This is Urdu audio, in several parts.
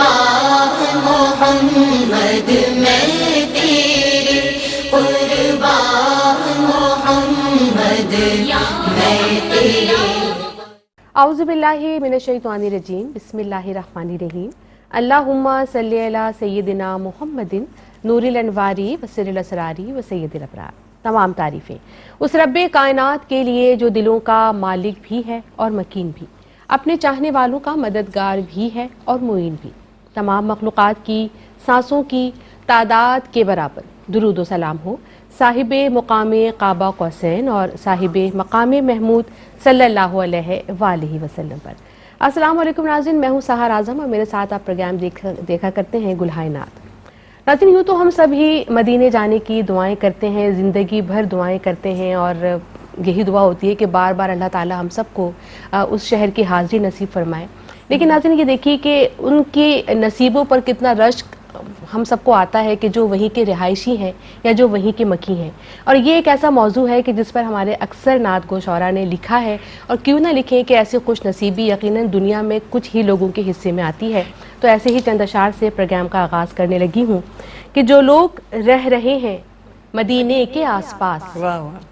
قربان محمد میں تیرے، قربان محمد میں تیرے۔ اعوذ باللہ من الشیطان الرجیم، بسم اللہ الرحمن الرحیم۔ اللہم صلی علی سیدنا محمد نور الانواری وسر الاسراری وسید الابرار۔ تمام تعریفیں اس رب کائنات کے لیے جو دلوں کا مالک بھی ہے اور مکین بھی، اپنے چاہنے والوں کا مددگار بھی ہے اور معین بھی۔ تمام مخلوقات کی سانسوں کی تعداد کے برابر درود و سلام ہو صاحب مقام قاب قوسین اور صاحب مقام محمود صلی اللہ علیہ وآلہ وسلم پر۔ السلام علیکم ناظرین، میں ہوں سحر اعظم اور میرے ساتھ آپ پروگرام دیکھا کرتے ہیں گلہائے نعت۔ ناظرین، یوں تو ہم سبھی مدینے جانے کی دعائیں کرتے ہیں، زندگی بھر دعائیں کرتے ہیں، اور یہی دعا ہوتی ہے کہ بار بار اللہ تعالی ہم سب کو اس شہر کی حاضری نصیب فرمائے۔ لیکن ناظرین یہ دیکھیے کہ ان کے نصیبوں پر کتنا رشک ہم سب کو آتا ہے کہ جو وہیں کے رہائشی ہیں یا جو وہیں کے مکی ہیں۔ اور یہ ایک ایسا موضوع ہے کہ جس پر ہمارے اکثر نعت گو شعراء نے لکھا ہے، اور کیوں نہ لکھیں کہ ایسی خوش نصیبی یقیناً دنیا میں کچھ ہی لوگوں کے حصے میں آتی ہے۔ تو ایسے ہی چند اشعار سے پروگرام کا آغاز کرنے لگی ہوں کہ جو لوگ رہ رہے ہیں مدینے کے آس پاس،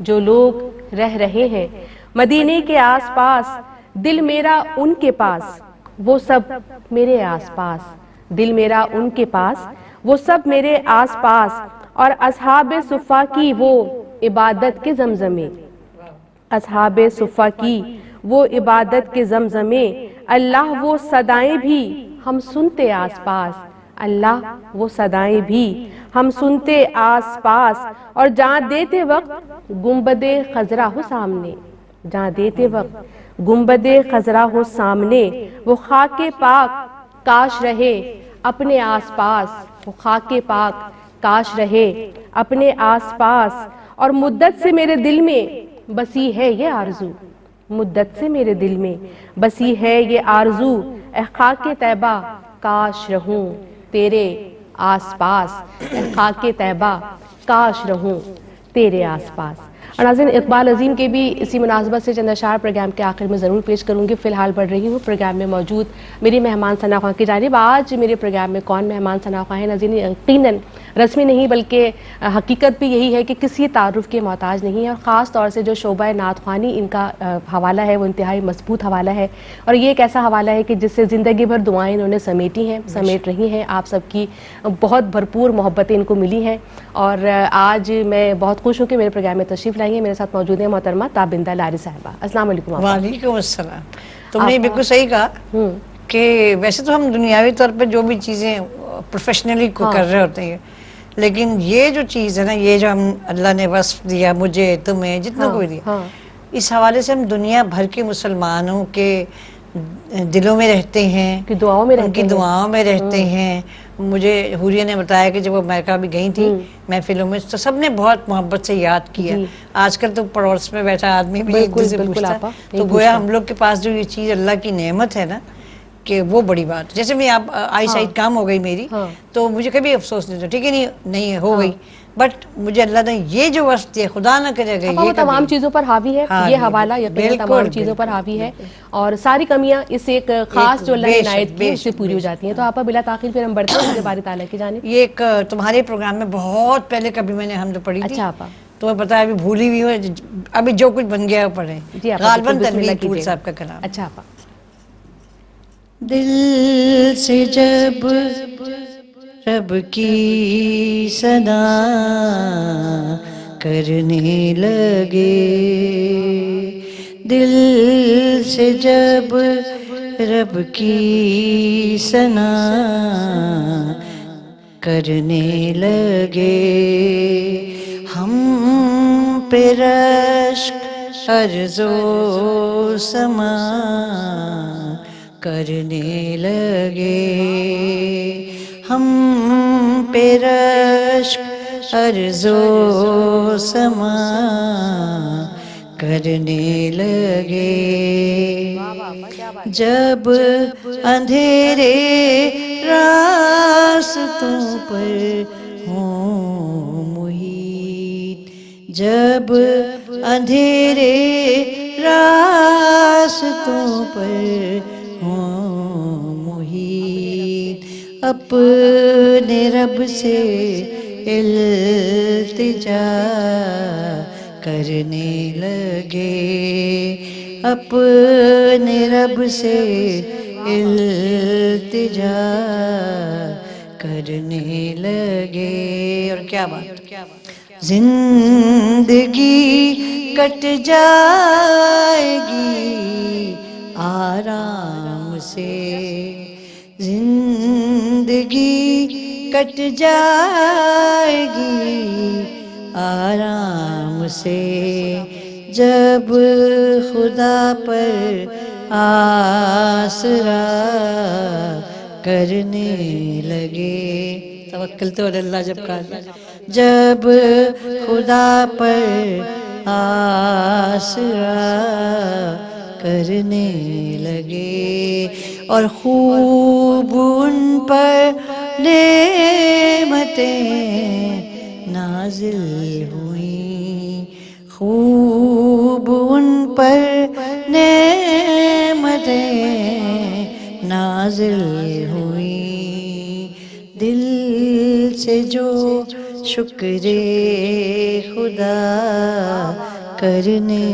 جو لوگ رہ رہے ہیں مدینے کے آس پاس، دل میرا ان کے پاس وہ سب میرے آس پاس، دل میرا ان کے پاس وہ سب میرے آس پاس، اور اصحاب صفا کی وہ عبادت کے زمزمے، اصحاب صفا کی وہ عبادت کے زمزمے، اللہ وہ صدائیں بھی ہم سنتے آس پاس، اللہ وہ صدائیں بھی ہم سنتے آس پاس، اور جہاں دیتے وقت گنبد خضرا ہو سامنے، جہاں دیتے وقت گنبد خضرا ہو سامنے، وہ خاک پاک کاش رہے اپنے آس پاس، وہ خاک پاک کاش رہے اپنے آس پاس، اور مدت سے میرے دل میں بسی ہے یہ آرزو، مدت سے میرے دل میں بسی ہے یہ آرزو، اے خاک طیبہ کاش رہوں تیرے آس پاس، اے خاک طیبہ کاش رہوں تیرے آس پاس۔ اور ناظرین، اقبال عظیم کے بھی اسی مناسبت سے چند اشعار پروگرام کے آخر میں ضرور پیش کروں گی۔ فی الحال بڑھ رہی ہوں پروگرام میں موجود میری مہمان ثنا خواں کی جانب۔ آج میرے پروگرام میں کون مہمان ثنا خواں ہیں ناظرین؟ یقیناً رسمی نہیں بلکہ حقیقت بھی یہی ہے کہ کسی تعارف کے محتاج نہیں ہے، اور خاص طور سے جو شعبہ نعت خوانی ان کا حوالہ ہے وہ انتہائی مضبوط حوالہ ہے، اور یہ ایک ایسا حوالہ ہے کہ جس سے زندگی بھر دعائیں انہوں نے سمیٹی ہیں، سمیٹ رہی ہیں۔ آپ سب کی بہت بھرپور محبتیں ان کو ملی ہیں، اور آج میں بہت خوش ہوں کہ میرے پروگرام میں تشریف لائی ہیں۔ میرے ساتھ موجود ہیں محترمہ تابندہ لاری صاحبہ۔ السلام علیکم۔ وعلیکم السلام۔ تم نے بالکل صحیح کہا کہ ویسے تو ہم دنیاوی طور پہ جو بھی چیزیں پروفیشنلی کر رہے ہوتے ہیں، لیکن یہ جو چیز ہے نا، یہ جو ہم اللہ نے وصف دیا مجھے، تمہیں، جتنا کوئی دیا، اس حوالے سے ہم دنیا بھر کے مسلمانوں کے دلوں میں رہتے ہیں، ان کی دعاؤں میں رہتے ہیں۔ مجھے حوریہ نے بتایا کہ جب وہ امریکہ بھی گئی تھی محفلوں میں تو سب نے بہت محبت سے یاد کیا۔ آج کل تو پڑوس میں بیٹھا آدمی بھی ایک دوسرے سے پوچھتا ہے، تو گویا ہم لوگ کے پاس جو یہ چیز اللہ کی نعمت ہے نا، کہ وہ بڑی بات۔ جیسے میں آئی سائٹ کام ہو گئی میری، تو مجھے کبھی افسوس نہیں تھا، ٹھیک ہے نہیں ہو گئی، بٹ مجھے اللہ نے یہ جو وصف دیا، خدا نہ کرے گا یہ تمام چیزوں پر حاوی ہے، یہ حوالہ یقیناً تمام چیزوں پر حاوی ہے، اور ساری کمیاں اس ایک خاص جو اللہ نے عنایت کی اس سے پوری ہو جاتی ہیں۔ تو آپ بلا تاخیر پھر ہم بڑھتے ہیں مجھے باری تعالیٰ کی جانب۔ یہ ایک تمہارے پروگرام میں بہت پہلے کبھی میں نے حمد پڑھی تھی، تمہیں پتا ہے ابھی بھولی ہوئی ہوں، ابھی جو کچھ بن گیا وہ پڑھیں۔ غالباً تنویر پور صاحب کا کلام۔ اچھا آپا۔ دل سے جب رب کی صدا کرنے لگے، دل سے جب رب کی ثنا کرنے لگے، ہم پہ رشک ارض و سما کرنے لگے، ہم پہ رشک ارض و سما کرنے لگے، جب اندھیرے راستوں پر ہوں محیط، جب اندھیرے راستوں پر ہوں محیط، اپنے رب سے التجا کرنے لگے، اپنے رب سے التجا کرنے لگے۔ اور کیا بات، زندگی کٹ جائے گی آرام سے، زندگی کٹ جائے گی آرام سے، جب خدا پر آسرا کرنے لگے۔ توکلت علی اللہ جب کہا جائے، جب خدا پر آسرا کرنے لگے، اور خوب ان پر نعمتیں نازل ہوئیں، خوب ان پر نعمتیں نازل ہوئیں، دل سے جو شکر خدا کرنے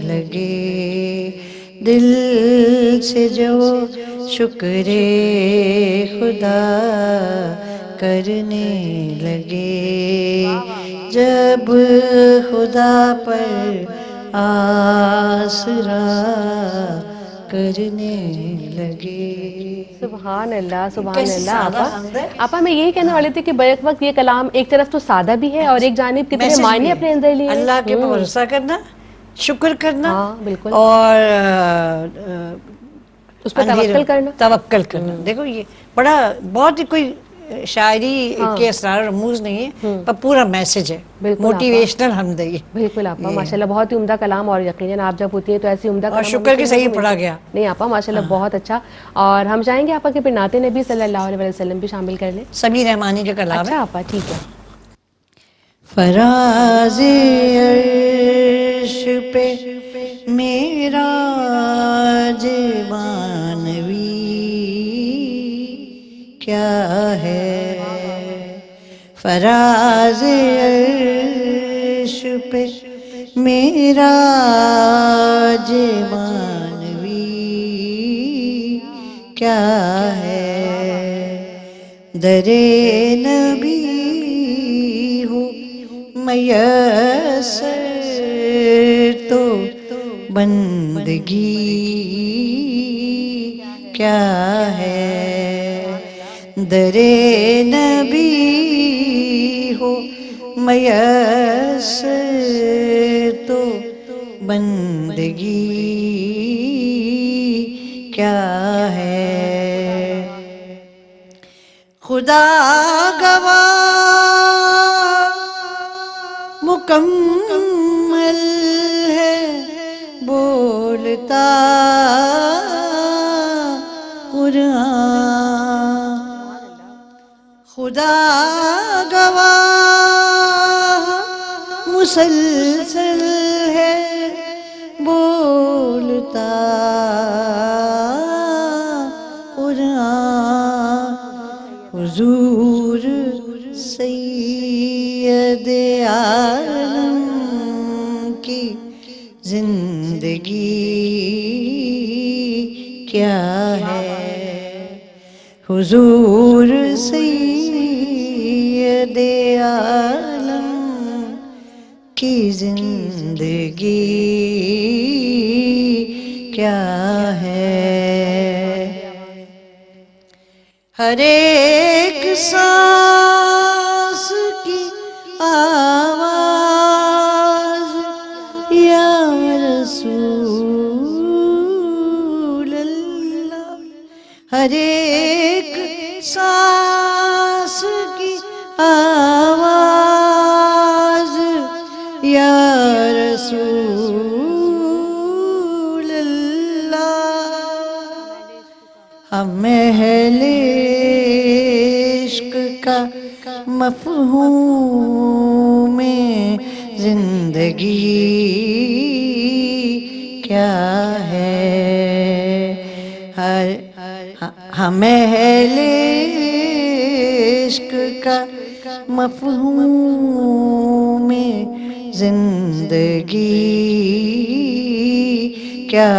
لگے، دل سے جو شکر خدا کرنے لگے، جب خدا پر آسرا کرنے لگے۔ سبحان اللہ، سبحان اللہ۔ آپا میں یہی کہنے والے تھے کہ بیک وقت یہ کلام ایک طرف تو سادہ بھی ہے اور ایک جانب کتنے معنی اپنے اندر لیے، اللہ کے پر بھروسہ کرنا، شکر کرنا، بالکل، اور اس پر توکل کرنا۔ دیکھو یہ بڑا بہت ہی کوئی شاعری کے اسرار رموز نہیں ہے، پر پورا میسج ہے، موٹیویشنل حمد ہے۔ بالکل آپا، ماشاءاللہ بہت ہی عمدہ کلام، اور یقیناً آپ جب ہوتی ہے تو ایسی عمدہ کلام، اور شکر کہ صحیح پڑھا گیا۔ نہیں آپا ماشاءاللہ بہت اچھا۔ اور ہم چاہیں گے آپا کہ پھر نعت نبی صلی اللہ علیہ وسلم بھی شامل کر لیں۔ سمیع رحمانی کا کلام ہے۔ اچھا آپا ٹھیک ہے۔ فراز عرش پہ معراج مانوی کیا ہے، فراز عرش پہ معراج مانوی کیا ہے، در نبی ہو میسر تو بندگی کیا ہے، در نبی ہو میسر تو بندگی کیا ہے، خدا گواہ مکمل ہے بولتا قرآن، خدا گواہ مسلسل ہے بولتا قرآن، حضور سید عالم کی زندگی کیا ہے، حضور سید عالم کی زندگی کیا ہے، ہر ایک سانس کی آواز یا رسول اللہ، ہر ایک سانس کی آواز یا رسول اللہ، ہم اہل عشق کا مفہوم زندگی کیا ہے، ہر ہمیں اہل عشق کا مفہوم زندگی کیا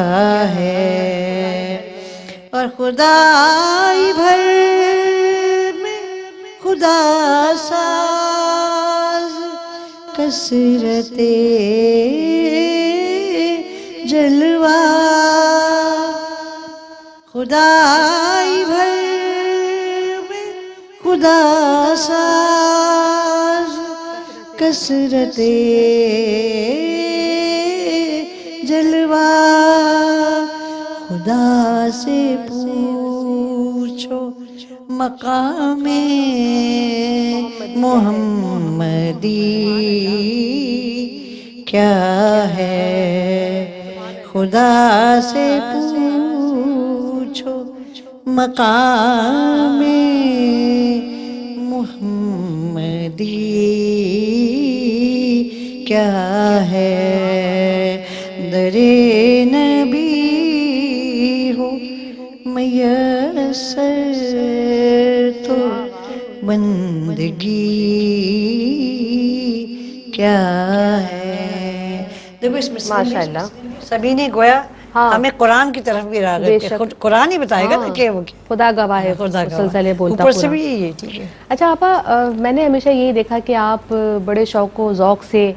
ہے، اور خدائی بھر میں خدا ساز کثرت جلوہ، خدائی بھر میں خدا ساز کثرت جلوہ، خدا سے پوچھو مقام محمدی کیا ہے، خدا سے پوچھو مقام محمدی کیا ہے، در نبی ہو میسر تو بندگی کیا ہے۔ دیکھو اس میں ماشاءاللہ سبھی نے گویا ہاں۔ ہمیں قرآن کی طرف بھی راغب بے کہ شک۔ خود قرآن ہی بتائے گا نا کہ وہ کیا، خدا گواہ ہے، خدا کا سلسلے بولتا اوپر سے پورا۔ بھی یہی ہے، ٹھیک ہے۔ اچھا آپا، میں نے ہمیشہ یہی دیکھا کہ آپ بڑے شوق و ذوق سے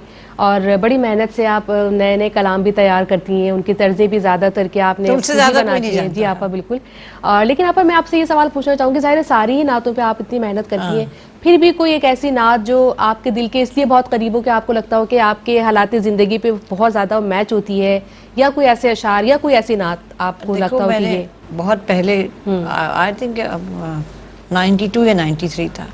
اور بڑی محنت سے آپ نئے نئے کلام بھی تیار کرتی ہیں، ان کی طرزیں بھی زیادہ تر کہ آپ نے تم سے خود ہی زیادہ کوئی بناتی نہیں ہیں۔ جانتا جی آپا بالکل۔ لیکن آپا میں آپ سے یہ سوال پوچھنا چاہوں گی، ظاہر ہے ساری ہی نعتوں پہ آپ اتنی محنت کرتی ہیں، پھر بھی کوئی ایک ایسی نعت جو آپ کے دل کے اس لیے بہت قریب ہو کہ آپ کو لگتا ہو کہ آپ کے حالات زندگی پہ بہت زیادہ میچ ہوتی ہے، یا کوئی ایسے اشعار یا کوئی ایسی نعت آپ کو دیکھو لگتا ہو میں کہ نے یہ بہت پہلے آئی تھنک 92 یا 93 تھا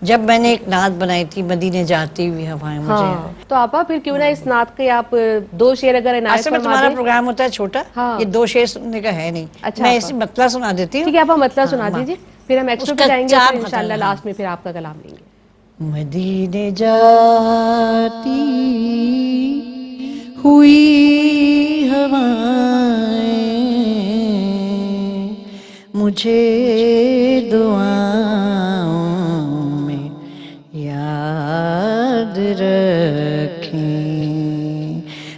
جب میں نے ایک نعت بنائی تھی، مدینے جاتی ہوئی ہوائیں مجھے ہاں، تو آپا پھر کیوں نہ اس نعت کے آپ دو شعر اگر عنایت اصل میں فرما تمہارا دیں۔ پروگرام ہوتا ہے چھوٹا، ہاں۔ یہ 2 شعر سننے کا ہے نہیں، اچھا میں آپا۔ اسی مطلع سنا دیتی ہوں۔ ٹھیک ہے آپا، مطلع ہاں، سنا دیجیے، پھر ہم ایکسٹرا اس پہ کا جائیں گے، 4 پھر انشاءاللہ ختم، لاسٹ میں پھر آپ کا کلام لیں گے۔ مدینے جاتی ہوئی ہوائیں مجھے دعاؤں میں یاد رکھیں،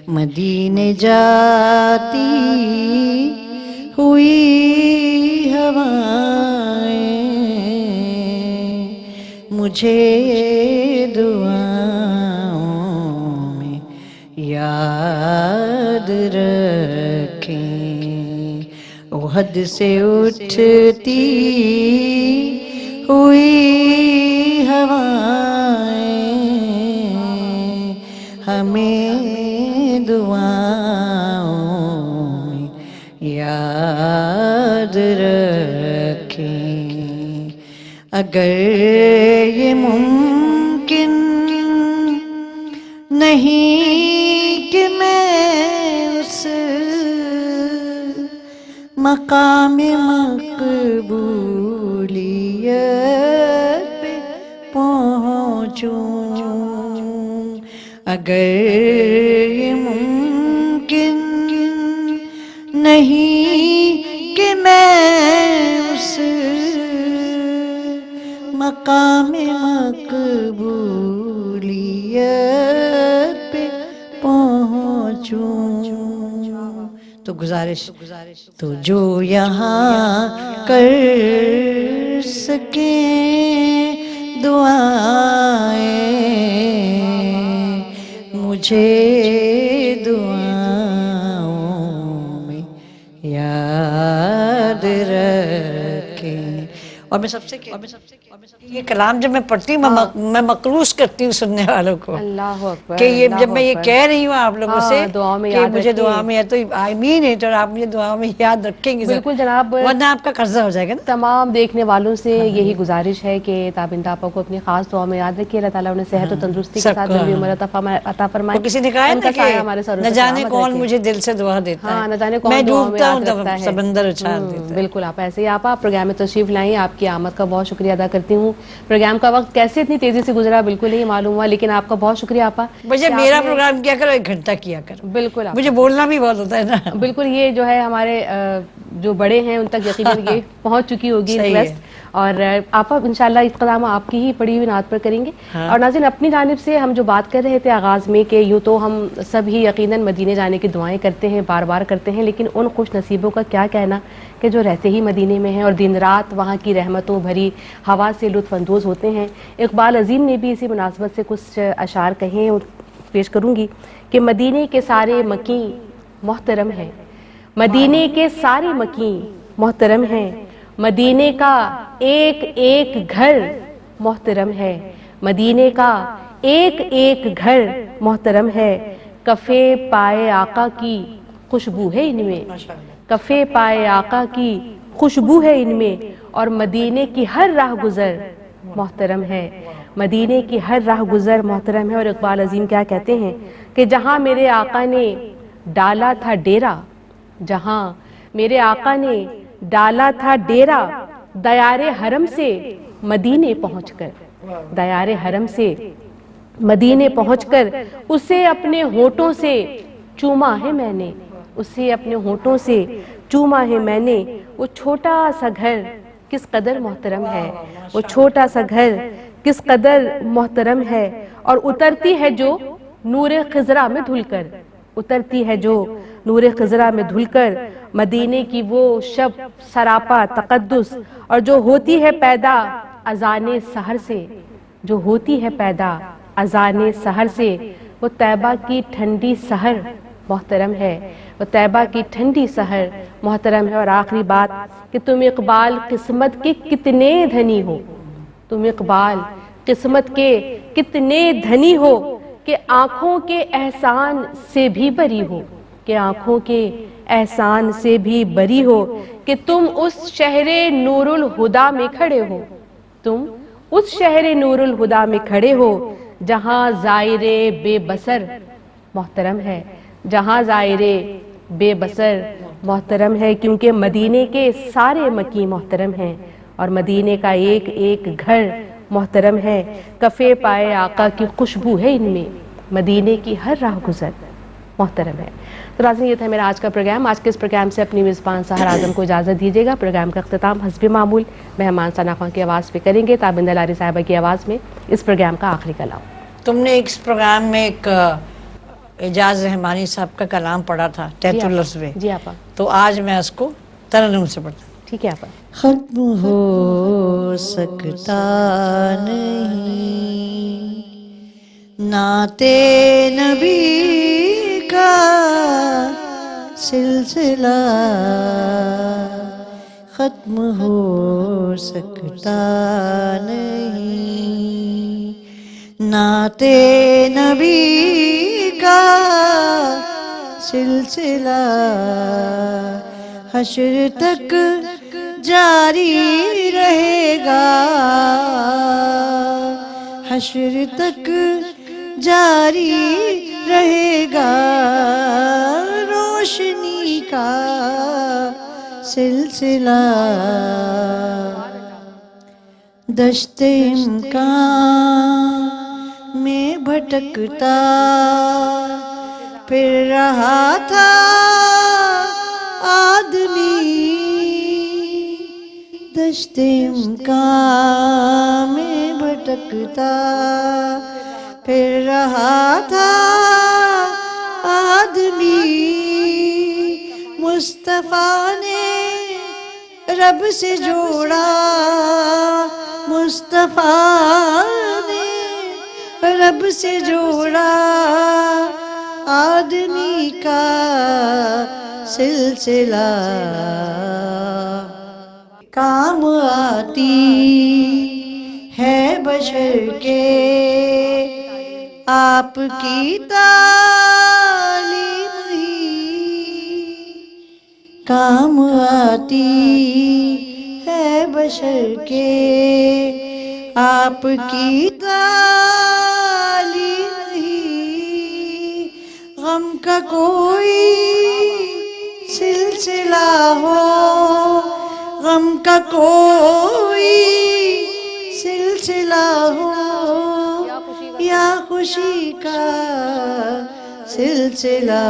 مدینے جاتی ہوئی ہوائیں مجھے دعاؤں میں یاد رکھیں، احد سے اٹھتی ہوئی ہوائیں ہمیں دعاؤں میں یاد رکھیں، اگر یہ ممکن نہیں کہ میں اس مقام مقبولیت پہ پہنچوں، اگر یہ ممکن نہیں کہ میں اس مقام مقبولیت پہ پہنچوں، تو گزارش تو جو یہاں کر سکیں دعائیں مجھے دعاؤں میں یاد رکھیں۔ اور میں سب سے یہ کلام جب میں پڑھتی ہوں میں مقروض کرتی ہوں سننے والوں کو اللہ اکبر، کہ یہ اللہ جب میں یہ اکبر۔ کہہ رہی ہوں آپ لوگوں ہاں، سے دعاؤں میں کہ یاد مجھے رکھیے۔ دعا میں ہے، تو آئی مین اٹ، اور آپ مجھے دعا میں یاد رکھیں گے بالکل جناب، ورنہ آپ کا قرضہ ہو جائے گا نا۔ تمام دیکھنے والوں سے یہی گزارش ہے کہ تابندہ آپا کو اپنی خاص دعا میں یاد رکھیے، اللہ تعالیٰ انہیں صحت و تندرستی کے سب ساتھ کو لمبی عمر عطا فرمائے، وہ کسی نے کہا ہے ان نا کا کہ سایہ ہمارے سروں نہ پہ جانے سلامت کون رکھے۔ مجھے دل سے دعا دیتا ہاں، ہے، نہ جانے کون میں دعاؤں میں ڈوبتا یاد ہوں رکھتا تو ہے۔ سمندر اچھال دیتا ہے۔ بالکل آپ ایسے ہی آپ پروگرام میں تشریف لائیں، آپ کی آمد کا بہت شکریہ ادا کرتی ہوں. پروگرام کا وقت کیسے اتنی تیزی سے گزرا بالکل نہیں معلوم ہوا, لیکن آپ کا بہت شکریہ آپا. مجھے میرا پروگرام کیا کرو 1 گھنٹہ کیا کرو, بالکل مجھے بولنا بھی بہت ہوتا ہے نا. بالکل, یہ جو ہے ہمارے جو بڑے ہیں ان تک یقیناً یہ پہنچ چکی ہوگی ریکویسٹ, اور آپا انشاءاللہ اختتام آپ کی ہی پڑھی ہوئی نعت پر کریں گے. اور ناظرین اپنی جانب سے ہم جو بات کر رہے تھے آغاز میں کہ یوں تو ہم سب ہی یقیناً مدینے جانے کی دعائیں کرتے ہیں, بار بار کرتے ہیں, لیکن ان خوش نصیبوں کا کیا کہنا کہ جو رہتے ہی مدینے میں ہیں اور دن رات وہاں کی رحمتوں بھری ہوا سے لطف اندوز ہوتے ہیں. اقبال عظیم نے بھی اسی مناسبت سے کچھ اشعار کہیں اور پیش کروں گی کہ مدینے کے سارے مکیں محترم ہیں, مدینے کے سارے مکیں محترم ہیں, مدینے کا ایک ایک گھر محترم ہے, مدینے کا ایک ایک گھر محترم ہے, کفے پائے آقا کی خوشبو ہے ان میں, کفے پائے آقا کی خوشبو ہے ان میں, اور مدینے کی ہر راہ گزر محترم ہے, مدینے کی ہر راہ گزر محترم ہے. اور اقبال عظیم کیا کہتے ہیں کہ جہاں میرے آقا نے ڈالا تھا ڈیرا, جہاں میرے آقا نے ڈالا تھا ڈیرا, دیار حرم سے مدینے پہنچ کر, دیار حرم سے مدینے پہنچ کر اسے اپنے ہونٹوں سے چوما ہے میں نے, اسے اپنے ہونٹوں سے چوما ہے میں نے. وہ چھوٹا سا گھر کس قدر محترم ہے, وہ چھوٹا سا گھر کس قدر محترم ہے, اور اترتی ہے جو نور خضرا میں دھل کر, اترتی ہے جو نور خضرا میں دھل کر, مدینے کی وہ شب سراپا تقدس, اور جو ہوتی ہے پیدا اذان سحر سے, جو ہوتی ہے پیدا اذان سحر سے, وہ طیبہ کی ٹھنڈی سحر محترم ہے, وہ طیبہ کی ٹھنڈی سحر محترم ہے. اور آخری بات کہ تم اقبال قسمت کے کتنے دھنی ہو, تم اقبال قسمت کے کتنے دھنی ہو, کہ آنکھوں کے احسان سے بھی بری ہو, کہ آنکھوں کے احسان سے بھی بری ہو, کہ تم اس شہر نور الہدا میں کھڑے ہو, تم اس شہر نور الہدا میں کھڑے ہو, جہاں زائر بے بصر محترم ہے, جہاں زائر بے بصر محترم ہے. کیونکہ مدینے کے سارے مکی محترم ہیں, اور مدینے کا ایک ایک گھر محترم ہے, کفے پائے آقا کی خوشبو ہے ان میں, مدینے کی ہر راہ گزر محترم ہے. تو ناظرین یہ تھا میرا آج کا پروگرام. آج کے اس پروگرام سے اپنی میزبان سحر اعظم کو اجازت دیجیے گا. پروگرام کا اختتام حسب معمول مہمان ثنا خان کی آواز پہ کریں گے, تابند لاری صاحبہ کی آواز میں اس پروگرام کا آخری کلام. تم نے اس پروگرام میں ایک اعجاز رحمانی صاحب کا کلام پڑھا تھا, تحت اللفظ, جی آپا, تو آج میں اس کو ترنم سے پڑھتا ہوں. ٹھیک ہے آپا. ختم ہو سکتا نہیں نعت نبی کا سلسلہ, ختم ہو سکتا نہیں نعت نبی کا سلسلہ, حشر تک جاری رہے گا, حشر تک جاری رہے گا, روشنی کا سلسلہ, دشت امکان میں بھٹکتا پھر رہا تھا آدمی, دشت امکان میں بھٹکتا پھر رہا تھا آدمی, مصطفیٰ نے رب سے جوڑا, مصطفیٰ نے رب سے جوڑا, آدمی کا سلسلہ, کام آتی ہے بشر کے آپ کی تعلیم ہی, کام آتی ہے بشر کے آپ کی تعلیم ہی, غم کا کوئی سلسلہ ہو, غم کا کوئی سلسلہ ہو یا خوشی کا سلسلہ،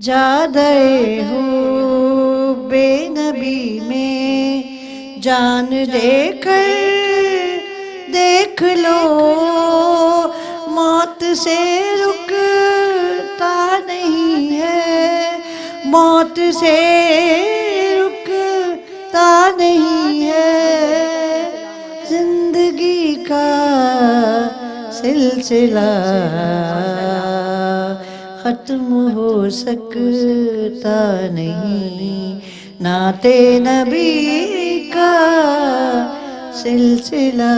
جادے ہو بے نبی میں جان دے کر دیکھ لو، موت سے رکتا نہیں ہے، موت سے رکتا نہیں ہے، زندگی کا سلسلہ ختم ہو سکتا نہیں، نعت نبی کا سلسلہ